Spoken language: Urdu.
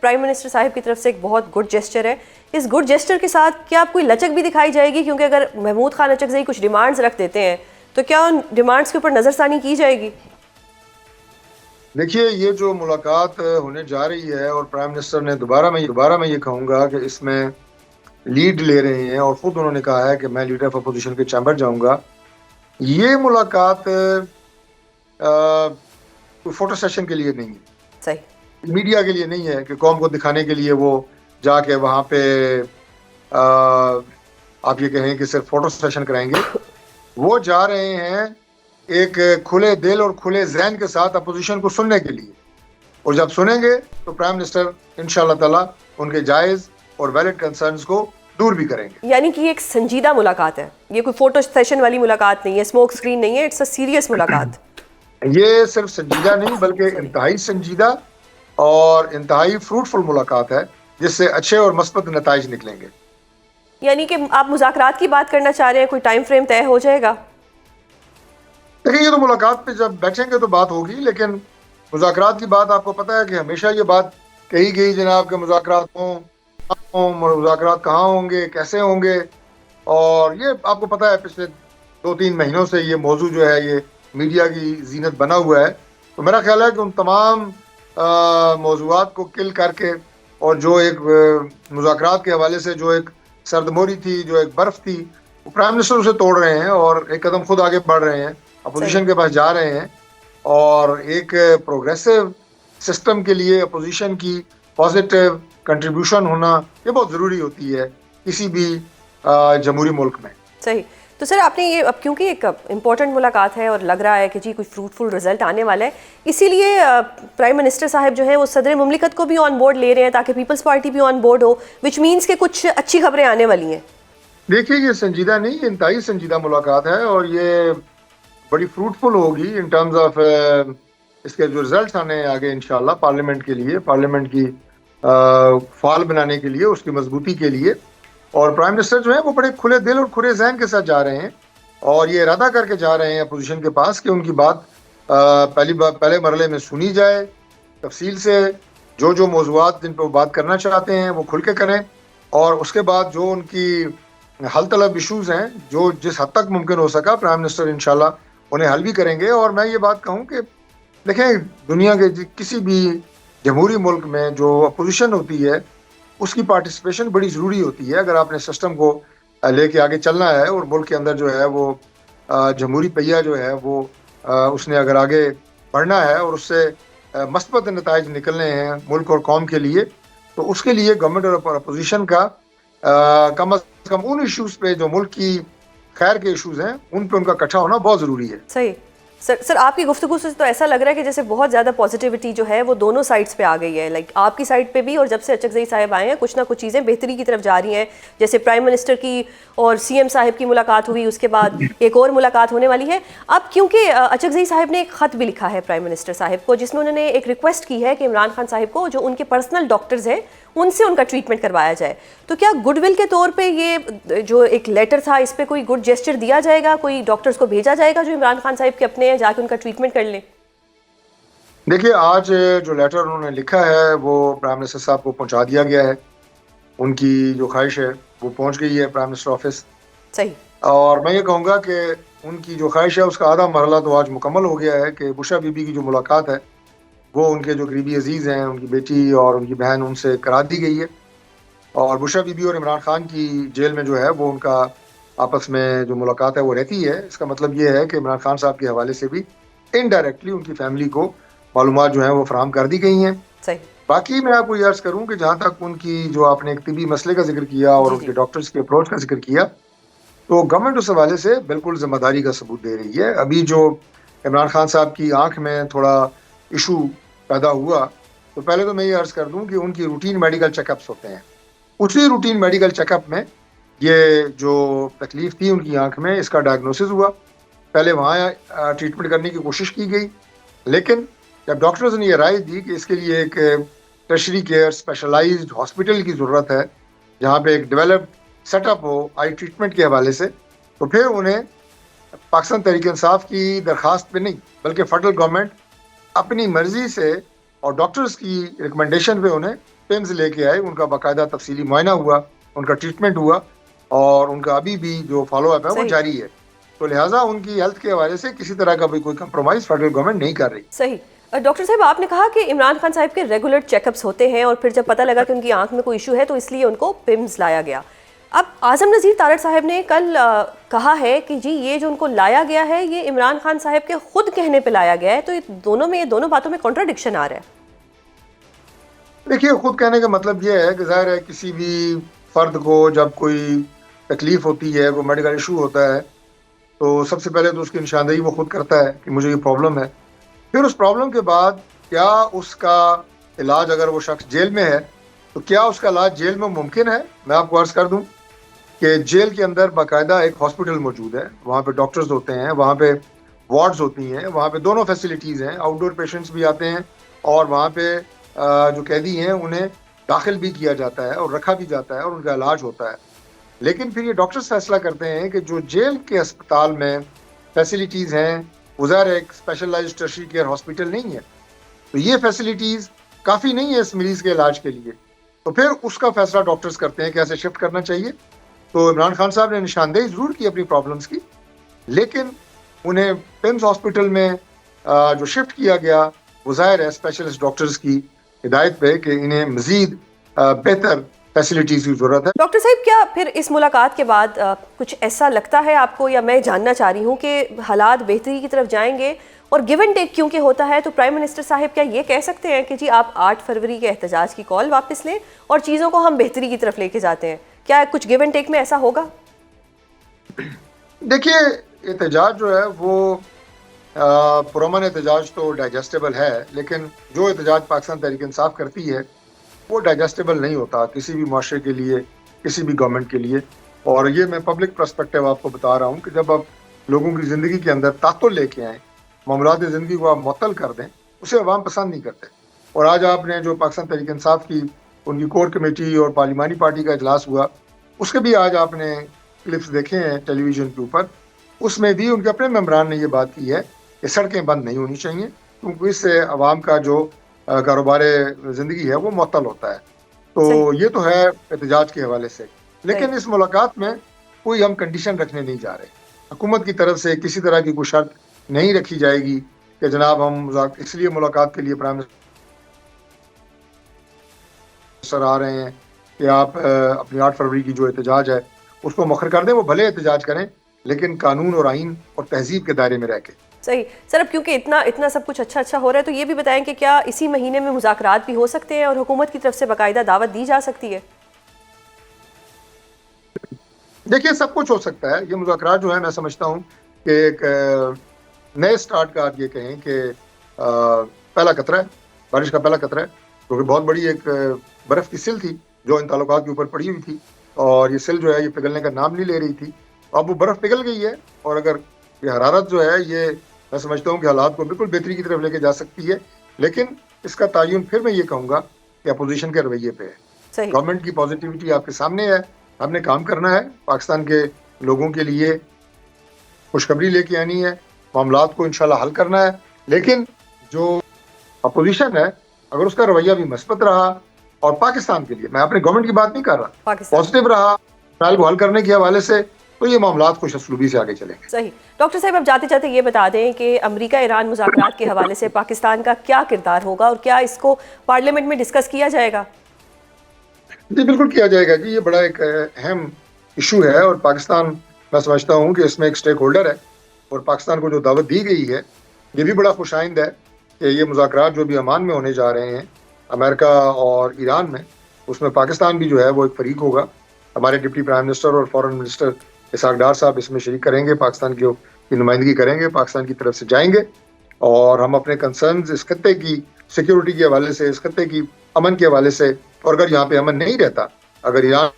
پرائم منسٹر صاحب کی طرف سے ایک بہت گڈ جیسچر ہے. اس گڈ جیسچر کے ساتھ کیا آپ کوئی لچک بھی دکھائی جائے گی؟ کیونکہ اگر محمود خان اچکزئی کچھ ڈیمانڈز رکھ دیتے ہیں تو کیا ان ڈیمانڈز کے اوپر نظر ثانی کی جائے گی؟ دیکھیے یہ جو ملاقات ہونے جا رہی ہے اور پرائم منسٹر نے دوبارہ میں یہ کہوں گا کہ اس میں لیڈ لے رہے ہیں اور خود انہوں نے کہا ہے کہ میں لیڈر آف اپوزیشن کے چیمبر جاؤں گا. یہ ملاقات کوئی فوٹو سیشن کے لیے نہیں ہے, صحیح, میڈیا کے لیے نہیں ہے کہ قوم کو دکھانے کے لیے وہ جا کے وہاں پہ آپ یہ کہیں کہ صرف فوٹو سیشن کرائیں گے. وہ جا رہے ہیں ایک کھلے دل اور کھلے ذہن کے ساتھ اپوزیشن کو سننے کے لیے, اور جب سنیں گے تو پرائم منسٹر انشاءاللہ تعالی ان کے جائز اور ویلڈ کنسرنز کو دور بھی کریں گے. یعنی کہ یہ ایک سنجیدہ ملاقات ہے, یہ کوئی فوٹو سیشن والی ملاقات نہیں ہے, اسموک اسکرین نہیں ہے, اٹس اے سیریس ملاقات. یہ صرف سنجیدہ نہیں بلکہ انتہائی سنجیدہ اور انتہائی فروٹفل ملاقات ہے جس سے اچھے اور مثبت نتائج نکلیں گے. یعنی کہ آپ مذاکرات کی بات کرنا چاہ رہے ہیں, کوئی ٹائم فریم طے ہو جائے گا؟ دیکھیں یہ تو ملاقات پہ جب بیٹھیں گے تو بات ہوگی, لیکن مذاکرات کی بات آپ کو پتہ ہے کہ ہمیشہ یہ بات کہی گئی جناب کہ مذاکرات مذاکرات کہاں ہوں گے, کیسے ہوں گے, اور یہ آپ کو پتہ ہے پچھلے 2-3 مہینوں سے یہ موضوع جو ہے یہ میڈیا کی زینت بنا ہوا ہے. تو میرا خیال ہے کہ ان تمام موضوعات کو کل کر کے اور جو ایک مذاکرات کے حوالے سے جو ایک سردموری تھی, جو ایک برف تھی, وہ پرائم منسٹر اسے توڑ رہے ہیں اور ایک قدم خود آگے بڑھ رہے ہیں, اپوزیشن کے پاس جا رہے ہیں, اور ایک پروگریسو سسٹم کے لیے اپوزیشن کی پازیٹیو کنٹریبیوشن ہونا یہ بہت ضروری ہوتی ہے کسی بھی جمہوری ملک میں. صحیح. تو سر آپ نے یہ اب کیونکہ ایک امپورٹنٹ ملاقات ہے اور لگ رہا ہے کہ جی کوئی فروٹفل رزلٹ آنے والا ہے, اسی لیے پرائم منسٹر صاحب جو ہیں وہ صدر مملکت کو بھی آن بورڈ لے رہے ہیں تاکہ پیپلز پارٹی بھی on board who, which means کہ کچھ اچھی خبریں آنے والی ہیں. دیکھیے یہ سنجیدہ نہیں, یہ انتہائی سنجیدہ ملاقات ہے اور یہ بڑی فروٹفل ہوگی ان ٹرمز آف اس کے جو رزلٹس آنے آگے انشاءاللہ پارلیمنٹ کے لیے, پارلیمنٹ کی فعال بنانے کے لیے, اس کی مضبوطی کے لیے. اور پرائم منسٹر جو ہیں وہ بڑے کھلے دل اور کھلے ذہن کے ساتھ جا رہے ہیں اور یہ ارادہ کر کے جا رہے ہیں اپوزیشن کے پاس کہ ان کی بات پہلے مرحلے میں سنی جائے تفصیل سے, جو موضوعات جن پہ وہ بات کرنا چاہتے ہیں وہ کھل کے کریں, اور اس کے بعد جو ان کی حل طلب ایشوز ہیں جو جس حد تک ممکن ہو سکا پرائم منسٹر انشاءاللہ انہیں حل بھی کریں گے. اور میں یہ بات کہوں کہ دیکھیں دنیا کے کسی بھی جمہوری ملک میں جو اپوزیشن ہوتی ہے اس کی پارٹیسپیشن بڑی ضروری ہوتی ہے اگر آپ نے سسٹم کو لے کے آگے چلنا ہے, اور ملک کے اندر جو ہے وہ جمہوری پہیہ جو ہے وہ اس نے اگر آگے بڑھنا ہے اور اس سے مثبت نتائج نکلنے ہیں ملک اور قوم کے لیے, تو اس کے لیے گورنمنٹ اور اپوزیشن کا کم از کم ان ایشوز پہ جو ملک کی خیر کے ایشوز ہیں ان پہ ان کا اکٹھا ہونا بہت ضروری ہے. صحیح. سر آپ کی گفتگو سے تو ایسا لگ رہا ہے کہ جیسے بہت زیادہ پازیٹیوٹی جو ہے وہ دونوں سائڈس پہ آ گئی ہے, لائک آپ کی سائڈ پہ بھی, اور جب سے اچکزئی صاحب آئے ہیں کچھ نہ کچھ چیزیں بہتری کی طرف جا رہی ہیں. جیسے پرائم منسٹر کی اور سی ایم صاحب کی ملاقات ہوئی, اس کے بعد ایک اور ملاقات ہونے والی ہے. اب کیونکہ اچکزئی صاحب نے ایک خط بھی لکھا ہے پرائم منسٹر صاحب کو جس میں انہوں نے ایک ریکویسٹ کی ہے کہ عمران خان صاحب کو جو ان کے پرسنل ڈاکٹرز ہیں ان سے ان کا ٹریٹمنٹ کروایا جائے. تو کیا گڈ ول کے طور پہ یہ جو ایک لیٹر تھا اس پہ کوئی گڈ جیسچر دیا جائے گا, کوئی ڈاکٹرز کو بھیجا جائے گا جو عمران خان صاحب کے اپنے ہیں, جا کے ان کا ٹریٹمنٹ کر لیں؟ دیکھیے آج جو لیٹر انہوں نے لکھا ہے وہ پرائم منسٹر صاحب کو پہنچا دیا گیا ہے, ان کی جو خواہش ہے وہ پہنچ گئی ہے پرائم منسٹر آفس. صحیح. اور میں یہ کہوں گا کہ ان کی جو خواہش ہے اس کا آدھا مرحلہ تو آج مکمل ہو گیا ہے کہ بشرا بی بی کی جو ملاقات ہے وہ ان کے جو قریبی عزیز ہیں, ان کی بیٹی اور ان کی بہن, ان سے کرا دی گئی ہے. اور بشرا بی بی اور عمران خان کی جیل میں جو ہے وہ ان کا آپس میں جو ملاقات ہے وہ رہتی ہے. اس کا مطلب یہ ہے کہ عمران خان صاحب کے حوالے سے بھی انڈائریکٹلی ان کی فیملی کو معلومات جو ہیں وہ فراہم کر دی گئی ہیں. صحیح. باقی میں آپ کو یہ عرض کروں کہ جہاں تک ان کی جو آپ نے ایک طبی مسئلے کا ذکر کیا اور ان کے ڈاکٹرز کے اپروچ کا ذکر کیا, تو گورنمنٹ اس حوالے سے بالکل ذمہ داری کا ثبوت دے رہی ہے. ابھی جو عمران خان صاحب کی آنکھ میں تھوڑا ایشو پیدا ہوا, تو پہلے تو میں یہ عرض کر دوں کہ ان کی روٹین میڈیکل چیک اپس ہوتے ہیں. اسی روٹین میڈیکل چیک اپ میں یہ جو تکلیف تھی ان کی آنکھ میں اس کا ڈائگنوسس ہوا. پہلے وہاں ٹریٹمنٹ کرنے کی کوشش کی گئی, لیکن جب ڈاکٹرز نے یہ رائے دی کہ اس کے لیے ایک ٹرشری کیئر اسپیشلائزڈ ہاسپٹل کی ضرورت ہے جہاں پہ ایک ڈیولپڈ سیٹ اپ ہو آئی ٹریٹمنٹ کے حوالے سے, تو پھر انہیں پاکستان تحریک انصاف کی درخواست پہ نہیں بلکہ فیڈرل گورنمنٹ اپنی مرضی سے اور ڈاکٹرز کی ریکمنڈیشن پہ انہیں پمز لے کے آئے, ان کا باقاعدہ تفصیلی معائنہ ہوا, ان کا ٹریٹمنٹ ہوا, اور ان کا ابھی بھی جو فالو اپ ہے وہ جاری ہے. تو لہٰذا ان کی ہیلتھ کے حوالے سے کسی طرح کا بھی کوئی کمپرومائز فیڈرل گورنمنٹ نہیں کر رہی. صحیح. ڈاکٹر صاحب آپ نے کہا کہ عمران خان صاحب کے ریگولر چیک اپس ہوتے ہیں, اور پھر جب پتہ لگا کہ ان کی آنکھ میں کوئی ایشو ہے تو اس لیے ان کو پمز لایا گیا. اب اعظم نذیر تارڑ صاحب نے کل کہا ہے کہ جی یہ جو ان کو لایا گیا ہے یہ عمران خان صاحب کے خود کہنے پہ لایا گیا ہے, تو یہ دونوں باتوں میں کنٹراڈکشن آ رہا ہے. دیکھیے, خود کہنے کا مطلب یہ ہے کہ ظاہر ہے کسی بھی فرد کو جب کوئی تکلیف ہوتی ہے, کوئی میڈیکل ایشو ہوتا ہے, تو سب سے پہلے تو اس کی نشاندہی وہ خود کرتا ہے کہ مجھے یہ پرابلم ہے. پھر اس پرابلم کے بعد کیا اس کا علاج, اگر وہ شخص جیل میں ہے تو کیا اس کا علاج جیل میں ممکن ہے. میں آپ کو عرض کر دوں کہ جیل کے اندر باقاعدہ ایک ہاسپٹل موجود ہے, وہاں پہ ڈاکٹرز ہوتے ہیں, وہاں پہ وارڈز ہوتی ہیں, وہاں پہ دونوں فیسلٹیز ہیں, آؤٹ ڈور پیشنٹس بھی آتے ہیں, اور وہاں پہ جو قیدی ہیں انہیں داخل بھی کیا جاتا ہے اور رکھا بھی جاتا ہے اور ان کا علاج ہوتا ہے. لیکن پھر یہ ڈاکٹرز فیصلہ کرتے ہیں کہ جو جیل کے اسپتال میں فیسلٹیز ہیں وہ ظاہر ایک اسپیشلائزڈ ٹرشری کیئر ہاسپٹل نہیں ہے, تو یہ فیسلٹیز کافی نہیں ہے اس مریض کے علاج کے لیے. تو پھر اس کا فیصلہ ڈاکٹرز کرتے ہیں کہ ایسے شفٹ کرنا چاہیے. تو عمران خان صاحب نے نشاندہی ضرور کی اپنی پرابلمس کی, لیکن انہیں پمز ہاسپٹل میں جو شفٹ کیا گیا وہ ظاہر ہے اسپیشلسٹ ڈاکٹرز کی ہدایت پہ کہ انہیں مزید بہتر فیسلٹیز کی ضرورت ہے. ڈاکٹر صاحب کیا پھر اس ملاقات کے بعد کچھ ایسا لگتا ہے آپ کو, یا میں جاننا چاہ رہی ہوں کہ حالات بہتری کی طرف جائیں گے, اور گیو اینڈ ٹیک کیونکہ ہوتا ہے تو پرائم منسٹر صاحب کیا یہ کہہ سکتے ہیں کہ جی آپ 8 فروری کے احتجاج کی کال واپس لیں اور چیزوں کو ہم بہتری کی طرف لے کے جاتے ہیں؟ کیا کچھ گیو اینڈ ٹیک میں ایسا ہوگا؟ دیکھیے, احتجاج جو ہے وہ پرامن احتجاج تو ڈائجسٹیبل ہے, لیکن جو احتجاج پاکستان تحریک انصاف کرتی ہے وہ ڈائجسٹیبل نہیں ہوتا کسی بھی معاشرے کے لیے, کسی بھی گورنمنٹ کے لیے. اور یہ میں پبلک پرسپیکٹیو آپ کو بتا رہا ہوں کہ جب آپ لوگوں کی زندگی کے اندر تعطل لے کے آئیں, معاملات زندگی کو آپ معطل کر دیں, اسے عوام پسند نہیں کرتے. اور آج آپ نے جو پاکستان تحریک انصاف کی ان کی کور کمیٹی اور پارلیمانی پارٹی کا اجلاس ہوا, اس کے بھی آج آپ نے کلپس دیکھے ہیں ٹیلی ویژن کے اوپر, اس میں بھی ان کے اپنے ممبران نے یہ بات کی ہے کہ سڑکیں بند نہیں ہونی چاہیے, کیونکہ اس سے عوام کا جو کاروبار زندگی ہے وہ معطل ہوتا ہے. تو یہ تو ہے احتجاج کے حوالے سے, لیکن اس ملاقات میں کوئی ہم کنڈیشن رکھنے نہیں جا رہے. حکومت کی طرف سے کسی طرح کی کوئی شرط نہیں رکھی جائے گی کہ جناب ہم اس لیے ملاقات کے لیے پرائم منسٹر آ رہے ہیں کہ آپ اپنی 8 فروری کی جو احتجاج ہے اس کو مؤخر کر دیں. وہ بھلے احتجاج کریں لیکن قانون اور آئین اور تہذیب کے دائرے میں رہ کے. صحیح سر, اب کیونکہ اتنا سب کچھ اچھا ہو رہا ہے تو یہ بھی بتائیں کہ کیا اسی مہینے میں مذاکرات بھی ہو سکتے ہیں اور حکومت کی طرف سے باقاعدہ دعوت دی جا سکتی ہے؟ دیکھیے, سب کچھ ہو سکتا ہے. یہ مذاکرات جو ہے میں سمجھتا ہوں کہ ایک نئے سٹارٹ کا آپ یہ کہیں کہ پہلا قطرہ ہے, بارش کا پہلا قطرہ ہے, کیونکہ بہت بڑی ایک برف کی سل تھی جو ان تعلقات کے اوپر پڑی ہوئی تھی, اور یہ سل جو ہے یہ پگھلنے کا نام نہیں لے رہی تھی. اب وہ برف پگھل گئی ہے, اور اگر یہ حرارت جو ہے یہ میں سمجھتا ہوں کہ حالات کو بالکل بہتری کی طرف لے کے جا سکتی ہے. لیکن اس کا تعین پھر میں یہ کہوں گا کہ اپوزیشن کے رویے پہ ہے. گورنمنٹ کی پازیٹیوٹی آپ کے سامنے ہے, ہم نے کام کرنا ہے, پاکستان کے لوگوں کے لیے خوشخبری لے کے آنی ہے, معاملات کو انشاءاللہ حل کرنا ہے. لیکن جو اپوزیشن ہے اگر اس کا رویہ بھی مثبت رہا اور پاکستان کے لیے, میں اپنے گورنمنٹ کی بات نہیں کر رہا, پازیٹیو رہا مسائل کو حل کرنے کے حوالے سے, تو یہ معاملات خوش اسلوبی سے آگے چلیں گے. صحیح. ڈاکٹر صاحب اب جاتے جاتے یہ بتا دیں کہ امریکہ ایران مذاکرات کے حوالے سے پاکستان کا کیا کردار ہوگا, اور کیا اس کو پارلیمنٹ میں ڈسکس کیا جائے گا؟ جی بالکل کیا جائے گا جی, یہ بڑا ایک اہم ایشو ہے, اور پاکستان میں سمجھتا ہوں کہ اس میں ایک اسٹیک ہولڈر ہے, اور پاکستان کو جو دعوت دی گئی ہے یہ بھی بڑا خوش آئند ہے کہ یہ مذاکرات جو بھی عمان میں ہونے جا رہے ہیں امریکہ اور ایران میں, اس میں پاکستان بھی جو ہے وہ ایک فریق ہوگا. ہمارے ڈپٹی پرائم منسٹر اور فارن منسٹر اسحاق ڈار صاحب اس میں شریک کریں گے, پاکستان کی نمائندگی کریں گے, پاکستان کی طرف سے جائیں گے, اور ہم اپنے کنسرنز اس خطے کی سیکیورٹی کے حوالے سے, اس خطے کی امن کے حوالے سے, اور اگر یہاں پہ امن نہیں رہتا, اگر ایران